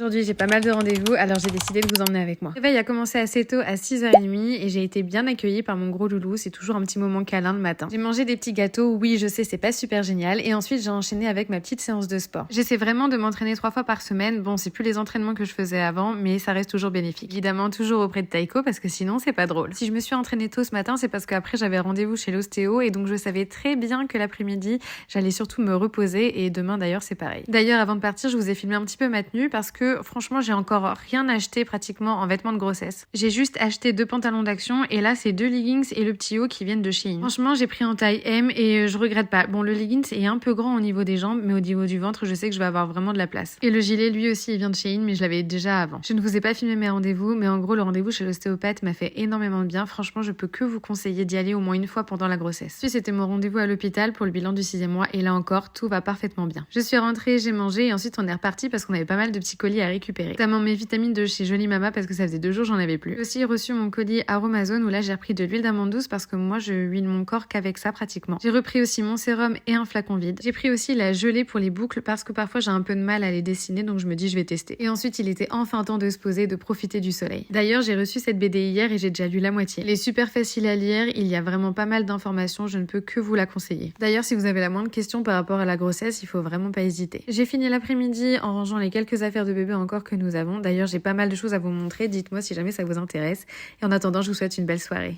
Aujourd'hui, j'ai pas mal de rendez-vous, alors j'ai décidé de vous emmener avec moi. Le réveil a commencé assez tôt, à 6h30, et j'ai été bien accueillie par mon gros loulou. C'est toujours un petit moment câlin le matin. J'ai mangé des petits gâteaux, oui, je sais, c'est pas super génial, et ensuite j'ai enchaîné avec ma petite séance de sport. J'essaie vraiment de m'entraîner 3 fois par semaine. Bon, c'est plus les entraînements que je faisais avant, mais ça reste toujours bénéfique. Évidemment, toujours auprès de Taiko, parce que sinon, c'est pas drôle. Si je me suis entraînée tôt ce matin, c'est parce qu'après j'avais rendez-vous chez l'ostéo, et donc je savais très bien que l'après-midi, j'allais surtout me reposer, et demain d'ailleurs, c'est pareil. D'ailleurs, avant de partir, je vous ai filmé un petit peu ma tenue, parce que franchement, j'ai encore rien acheté pratiquement en vêtements de grossesse. J'ai juste acheté 2 pantalons d'action, et là, c'est 2 leggings et le petit haut qui viennent de Shein. Franchement, j'ai pris en taille M, et je regrette pas. Bon, le leggings est un peu grand au niveau des jambes, mais au niveau du ventre, je sais que je vais avoir vraiment de la place. Et le gilet, lui aussi, il vient de Shein, mais je l'avais déjà avant. Je ne vous ai pas filmé mes rendez-vous, mais en gros, le rendez-vous chez l'ostéopathe m'a fait énormément de bien. Franchement, je peux que vous conseiller d'y aller au moins une fois pendant la grossesse. Puis c'était mon rendez-vous à l'hôpital pour le bilan du 6e mois, et là encore, tout va parfaitement bien. Je suis rentrée, j'ai mangé, et ensuite on est reparti parce qu'on avait pas mal de petits colis à récupérer. Notamment mes vitamines de chez Jolie Mama parce que ça faisait 2 jours, j'en avais plus. J'ai aussi reçu mon colis Aromazone où là j'ai repris de l'huile d'amande douce parce que moi je huile mon corps qu'avec ça pratiquement. J'ai repris aussi mon sérum et un flacon vide. J'ai pris aussi la gelée pour les boucles parce que parfois j'ai un peu de mal à les dessiner, donc je me dis je vais tester. Et ensuite il était enfin temps de se poser, de profiter du soleil. D'ailleurs j'ai reçu cette BD hier et j'ai déjà lu la moitié. Elle est super facile à lire, il y a vraiment pas mal d'informations, je ne peux que vous la conseiller. D'ailleurs si vous avez la moindre question par rapport à la grossesse, il faut vraiment pas hésiter. J'ai fini l'après-midi en rangeant les quelques affaires de bébé encore que nous avons. D'ailleurs j'ai pas mal de choses à vous montrer, dites-moi si jamais ça vous intéresse. Et en attendant, je vous souhaite une belle soirée.